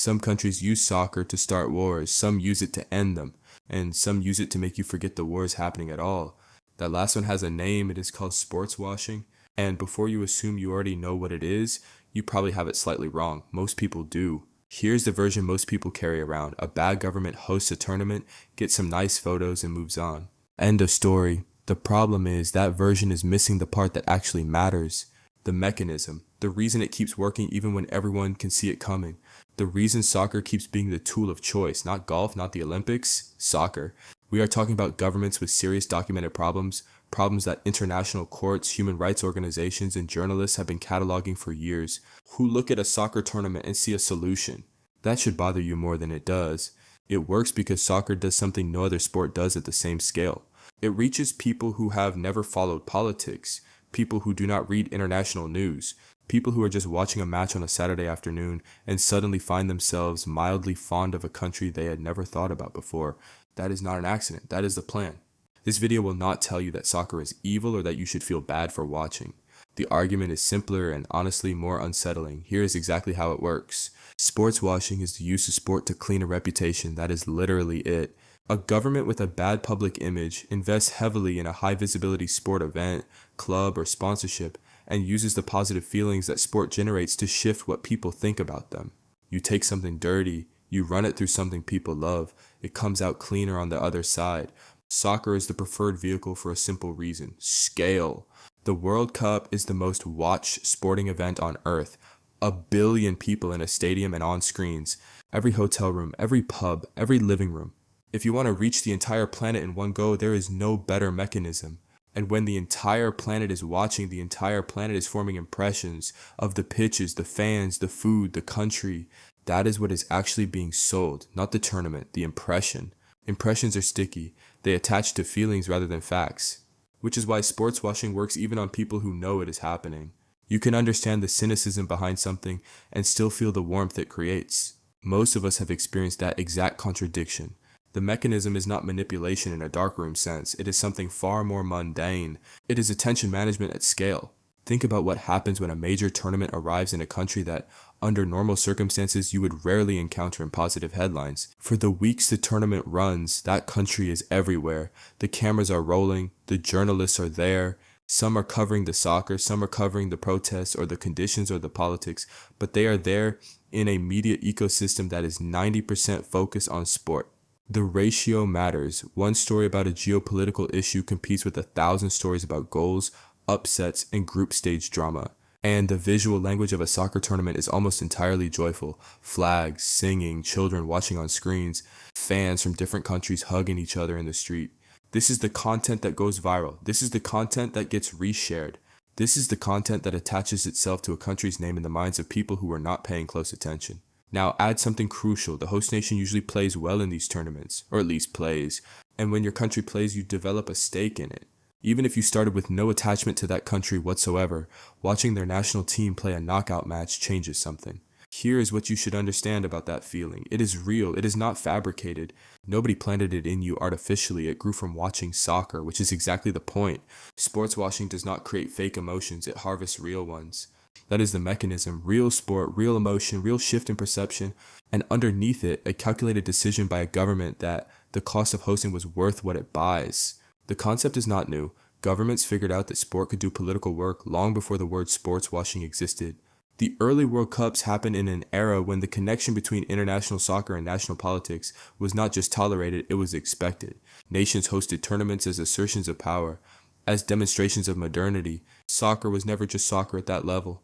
Some countries use soccer to start wars, some use it to end them, and some use it to make you forget the war is happening at all. That last one has a name, it is called sportswashing, and before you assume you already know what it is, you probably have it slightly wrong. Most people do. Here's the version most people carry around. A bad government hosts a tournament, gets some nice photos, and moves on. End of story. The problem is that version is missing the part that actually matters. The mechanism. The reason it keeps working even when everyone can see it coming. The reason soccer keeps being the tool of choice. Not golf, not the Olympics. Soccer. We are talking about governments with serious documented problems that international courts, human rights organizations, and journalists have been cataloging for years, who look at a soccer tournament and see a solution. That should bother you more than it does. It works because soccer does something no other sport does at the same scale. It reaches people who have never followed politics, people who do not read international news, people who are just watching a match on a Saturday afternoon and suddenly find themselves mildly fond of a country they had never thought about before. That is not an accident. That is the plan. This video will not tell you that soccer is evil or that you should feel bad for watching. The argument is simpler and honestly more unsettling. Here is exactly how it works. Sports washing is the use of sport to clean a reputation. That is literally it. A government with a bad public image invests heavily in a high visibility sport event, club, or sponsorship and uses the positive feelings that sport generates to shift what people think about them. You take something dirty, you run it through something people love, it comes out cleaner on the other side. Soccer is the preferred vehicle for a simple reason: scale. The World Cup is the most watched sporting event on earth. 1 billion people in a stadium and on screens. Every hotel room, every pub, every living room. If you want to reach the entire planet in one go, there is no better mechanism. And when the entire planet is watching, the entire planet is forming impressions of the pitches, the fans, the food, the country. That is what is actually being sold, not the tournament, the impression. Impressions are sticky. They attach to feelings rather than facts. Which is why sports washing works even on people who know it is happening. You can understand the cynicism behind something and still feel the warmth it creates. Most of us have experienced that exact contradiction. The mechanism is not manipulation in a darkroom sense. It is something far more mundane. It is attention management at scale. Think about what happens when a major tournament arrives in a country that, under normal circumstances, you would rarely encounter in positive headlines. For the weeks the tournament runs, that country is everywhere. The cameras are rolling, the journalists are there. Some are covering the soccer, some are covering the protests or the conditions or the politics, but they are there in a media ecosystem that is 90% focused on sport. The ratio matters. One story about a geopolitical issue competes with 1,000 stories about goals, upsets, and group stage drama. And the visual language of a soccer tournament is almost entirely joyful. Flags, singing, children watching on screens, fans from different countries hugging each other in the street. This is the content that goes viral. This is the content that gets reshared. This is the content that attaches itself to a country's name in the minds of people who are not paying close attention. Now add something crucial. The host nation usually plays well in these tournaments, or at least plays. And when your country plays, you develop a stake in it. Even if you started with no attachment to that country whatsoever, watching their national team play a knockout match changes something. Here is what you should understand about that feeling. It is real. It is not fabricated. Nobody planted it in you artificially. It grew from watching soccer, which is exactly the point. Sports washing does not create fake emotions. It harvests real ones. That is the mechanism. Real sport, real emotion, real shift in perception, and underneath it, a calculated decision by a government that the cost of hosting was worth what it buys. The concept is not new. Governments figured out that sport could do political work long before the word sports washing existed. The early World Cups happened in an era when the connection between international soccer and national politics was not just tolerated, it was expected. Nations hosted tournaments as assertions of power, as demonstrations of modernity. Soccer was never just soccer at that level.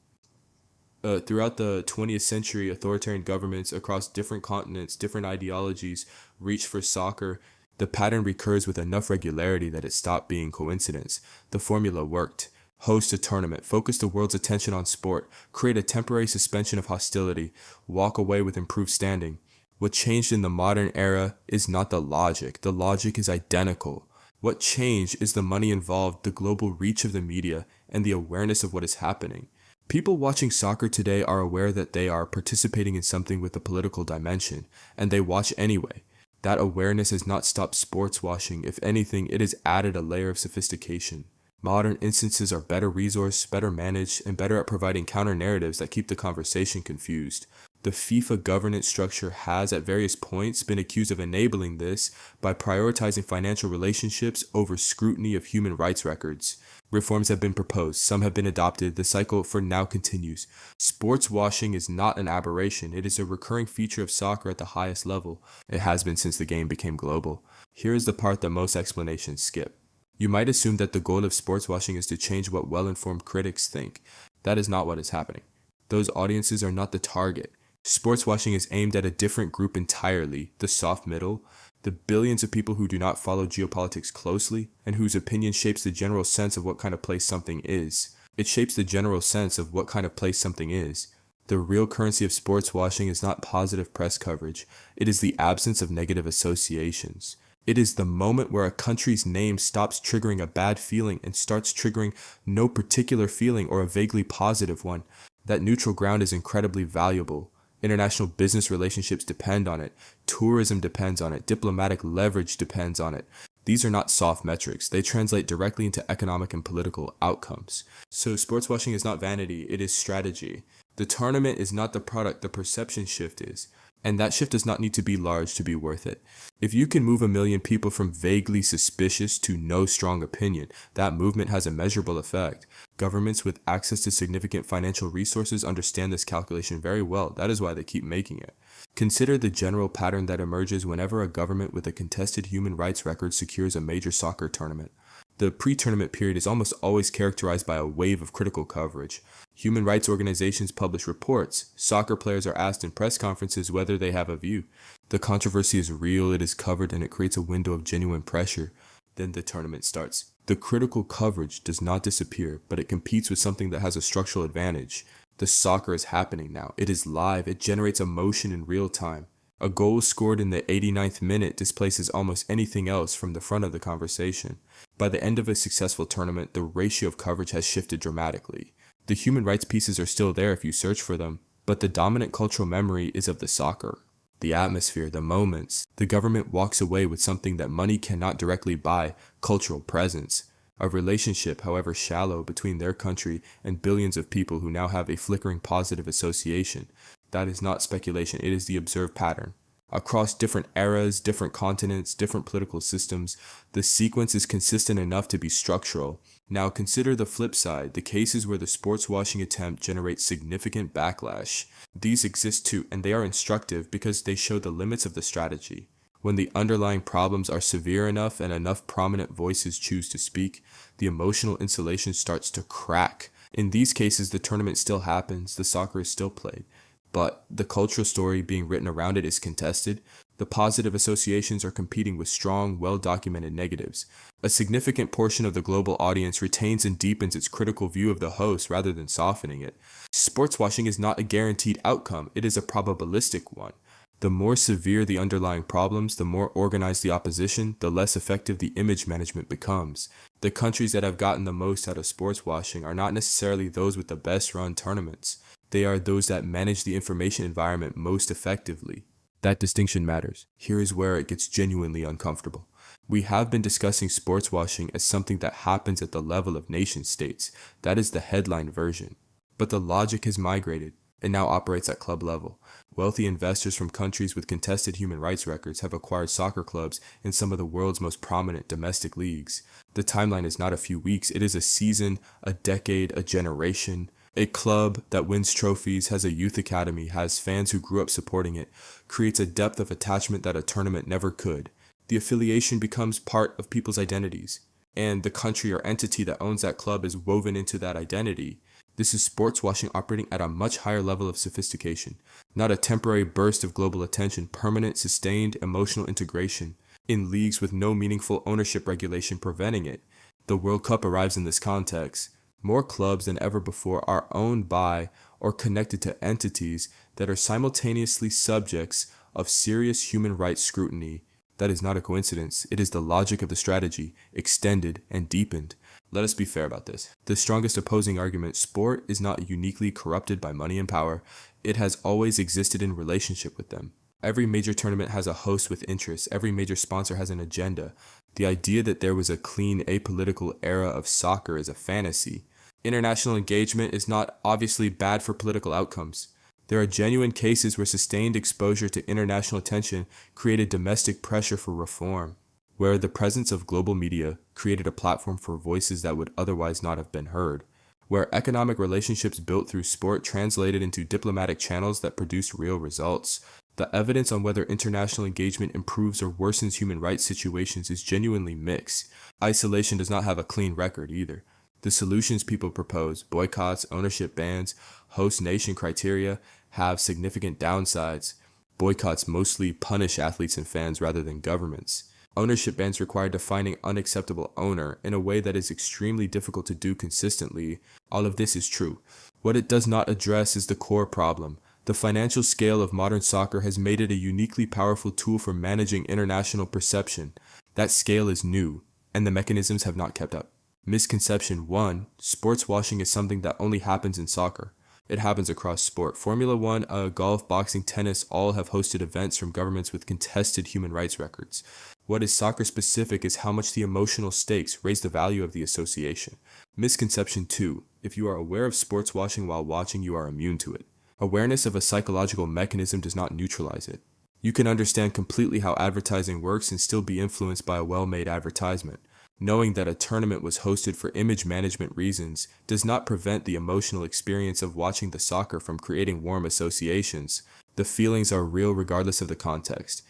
Throughout the 20th century, authoritarian governments across different continents, different ideologies reached for soccer. The pattern recurs with enough regularity that it stopped being coincidence. The formula worked. Host a tournament, focus the world's attention on sport, create a temporary suspension of hostility, walk away with improved standing. What changed in the modern era is not the logic. The logic is identical. What changed is the money involved, the global reach of the media, and the awareness of what is happening. People watching soccer today are aware that they are participating in something with a political dimension, and they watch anyway. That awareness has not stopped sports washing. If anything, it has added a layer of sophistication. Modern instances are better resourced, better managed, and better at providing counter-narratives that keep the conversation confused. The FIFA governance structure has, at various points, been accused of enabling this by prioritizing financial relationships over scrutiny of human rights records. Reforms have been proposed, some have been adopted, the cycle for now continues. Sports washing is not an aberration, it is a recurring feature of soccer at the highest level. It has been since the game became global. Here is the part that most explanations skip. You might assume that the goal of sports washing is to change what well-informed critics think. That is not what is happening. Those audiences are not the target. Sports washing is aimed at a different group entirely, the soft middle, the billions of people who do not follow geopolitics closely and whose opinion shapes the general sense of what kind of place something is. It shapes the general sense of what kind of place something is. The real currency of sports washing is not positive press coverage. It is the absence of negative associations. It is the moment where a country's name stops triggering a bad feeling and starts triggering no particular feeling or a vaguely positive one. That neutral ground is incredibly valuable. International business relationships depend on it. Tourism depends on it. Diplomatic leverage depends on it. These are not soft metrics. They translate directly into economic and political outcomes. So sports washing is not vanity, it is strategy. The tournament is not the product, the perception shift is. And that shift does not need to be large to be worth it. If you can move 1 million people from vaguely suspicious to no strong opinion, that movement has a measurable effect. Governments with access to significant financial resources understand this calculation very well. That is why they keep making it. Consider the general pattern that emerges whenever a government with a contested human rights record secures a major soccer tournament. The pre-tournament period is almost always characterized by a wave of critical coverage. Human rights organizations publish reports. Soccer players are asked in press conferences whether they have a view. The controversy is real, it is covered, and it creates a window of genuine pressure. Then the tournament starts. The critical coverage does not disappear, but it competes with something that has a structural advantage. The soccer is happening now. It is live. It generates emotion in real time. A goal scored in the 89th minute displaces almost anything else from the front of the conversation. By the end of a successful tournament, the ratio of coverage has shifted dramatically. The human rights pieces are still there if you search for them, but the dominant cultural memory is of the soccer. The atmosphere, the moments. The government walks away with something that money cannot directly buy, cultural presence. A relationship, however shallow, between their country and billions of people who now have a flickering positive association. That is not speculation, it is the observed pattern. Across different eras, different continents, different political systems, the sequence is consistent enough to be structural. Now consider the flip side, the cases where the sports washing attempt generates significant backlash. These exist too, and they are instructive because they show the limits of the strategy. When the underlying problems are severe enough and enough prominent voices choose to speak, the emotional insulation starts to crack. In these cases, the tournament still happens, the soccer is still played. But the cultural story being written around it is contested. The positive associations are competing with strong, well-documented negatives. A significant portion of the global audience retains and deepens its critical view of the host rather than softening it. Sports washing is not a guaranteed outcome, it is a probabilistic one. The more severe the underlying problems, the more organized the opposition, the less effective the image management becomes. The countries that have gotten the most out of sports washing are not necessarily those with the best run tournaments. They are those that manage the information environment most effectively. That distinction matters. Here is where it gets genuinely uncomfortable. We have been discussing sports washing as something that happens at the level of nation states. That is the headline version. But the logic has migrated. It now operates at club level. Wealthy investors from countries with contested human rights records have acquired soccer clubs in some of the world's most prominent domestic leagues. The timeline is not a few weeks, it is a season, a decade, a generation. A club that wins trophies, has a youth academy, has fans who grew up supporting it, creates a depth of attachment that a tournament never could. The affiliation becomes part of people's identities, and the country or entity that owns that club is woven into that identity. This is sports washing operating at a much higher level of sophistication, not a temporary burst of global attention, permanent, sustained, emotional integration, in leagues with no meaningful ownership regulation preventing it. The World Cup arrives in this context. More clubs than ever before are owned by or connected to entities that are simultaneously subjects of serious human rights scrutiny. That is not a coincidence. It is the logic of the strategy, extended and deepened. Let us be fair about this. The strongest opposing argument, sport is not uniquely corrupted by money and power. It has always existed in relationship with them. Every major tournament has a host with interests. Every major sponsor has an agenda. The idea that there was a clean, apolitical era of soccer is a fantasy. International engagement is not obviously bad for political outcomes. There are genuine cases where sustained exposure to international attention created domestic pressure for reform, where the presence of global media created a platform for voices that would otherwise not have been heard, where economic relationships built through sport translated into diplomatic channels that produced real results. The evidence on whether international engagement improves or worsens human rights situations is genuinely mixed. Isolation does not have a clean record either. The solutions people propose, boycotts, ownership bans, host nation criteria, have significant downsides. Boycotts mostly punish athletes and fans rather than governments. Ownership bans require defining unacceptable owner in a way that is extremely difficult to do consistently. All of this is true. What it does not address is the core problem. The financial scale of modern soccer has made it a uniquely powerful tool for managing international perception. That scale is new, and the mechanisms have not kept up. Misconception 1. Sports washing is something that only happens in soccer. It happens across sport. Formula One, golf, boxing, tennis all have hosted events from governments with contested human rights records. What is soccer specific is how much the emotional stakes raise the value of the association. Misconception 2. If you are aware of sports washing while watching, you are immune to it. Awareness of a psychological mechanism does not neutralize it. You can understand completely how advertising works and still be influenced by a well-made advertisement. Knowing that a tournament was hosted for image management reasons does not prevent the emotional experience of watching the soccer from creating warm associations. The feelings are real regardless of the context.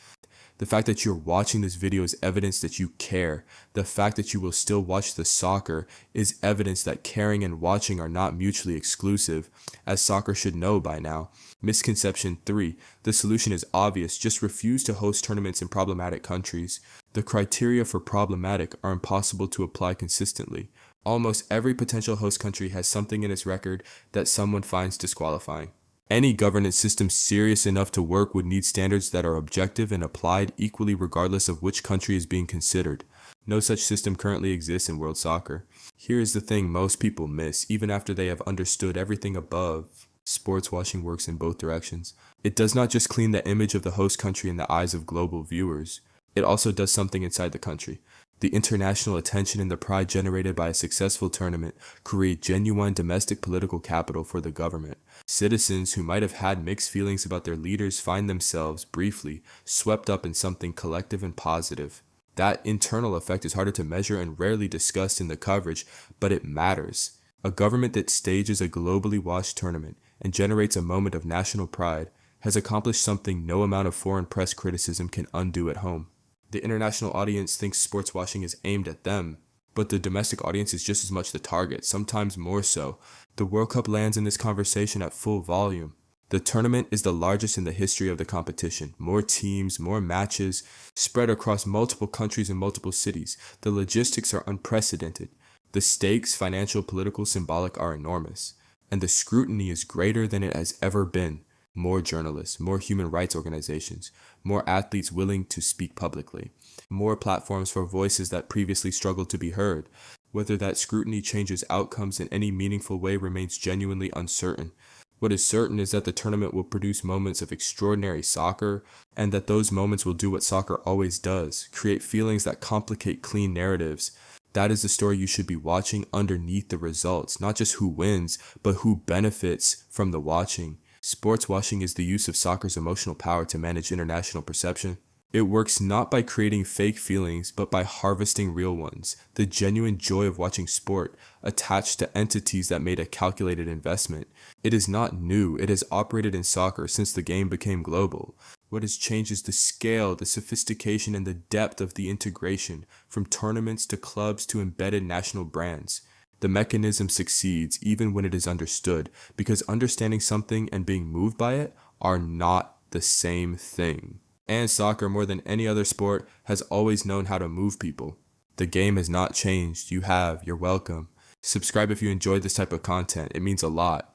The fact that you're watching this video is evidence that you care. The fact that you will still watch the soccer is evidence that caring and watching are not mutually exclusive, as soccer should know by now. Misconception 3. The solution is obvious. Just refuse to host tournaments in problematic countries. The criteria for problematic are impossible to apply consistently. Almost every potential host country has something in its record that someone finds disqualifying. Any governance system serious enough to work would need standards that are objective and applied equally regardless of which country is being considered. No such system currently exists in world soccer. Here is the thing most people miss, even after they have understood everything above. Sports washing works in both directions. It does not just clean the image of the host country in the eyes of global viewers. It also does something inside the country. The international attention and the pride generated by a successful tournament create genuine domestic political capital for the government. Citizens who might have had mixed feelings about their leaders find themselves, briefly, swept up in something collective and positive. That internal effect is harder to measure and rarely discussed in the coverage, but it matters. A government that stages a globally watched tournament and generates a moment of national pride has accomplished something no amount of foreign press criticism can undo at home. The international audience thinks sports washing is aimed at them, but the domestic audience is just as much the target, sometimes more so. The World Cup lands in this conversation at full volume. The tournament is the largest in the history of the competition. More teams, more matches, spread across multiple countries and multiple cities. The logistics are unprecedented. The stakes, financial, political, symbolic, are enormous. And the scrutiny is greater than it has ever been. More journalists, more human rights organizations, more athletes willing to speak publicly, more platforms for voices that previously struggled to be heard. Whether that scrutiny changes outcomes in any meaningful way remains genuinely uncertain. What is certain is that the tournament will produce moments of extraordinary soccer, and that those moments will do what soccer always does, create feelings that complicate clean narratives. That is the story you should be watching underneath the results, not just who wins, but who benefits from the watching. Sports washing is the use of soccer's emotional power to manage international perception. It works not by creating fake feelings, but by harvesting real ones. The genuine joy of watching sport attached to entities that made a calculated investment. It is not new. It has operated in soccer since the game became global. What has changed is the scale, the sophistication, and the depth of the integration, from tournaments to clubs to embedded national brands. The mechanism succeeds even when it is understood, because understanding something and being moved by it are not the same thing. And soccer, more than any other sport, has always known how to move people. The game has not changed. You have. You're welcome. Subscribe if you enjoyed this type of content. It means a lot.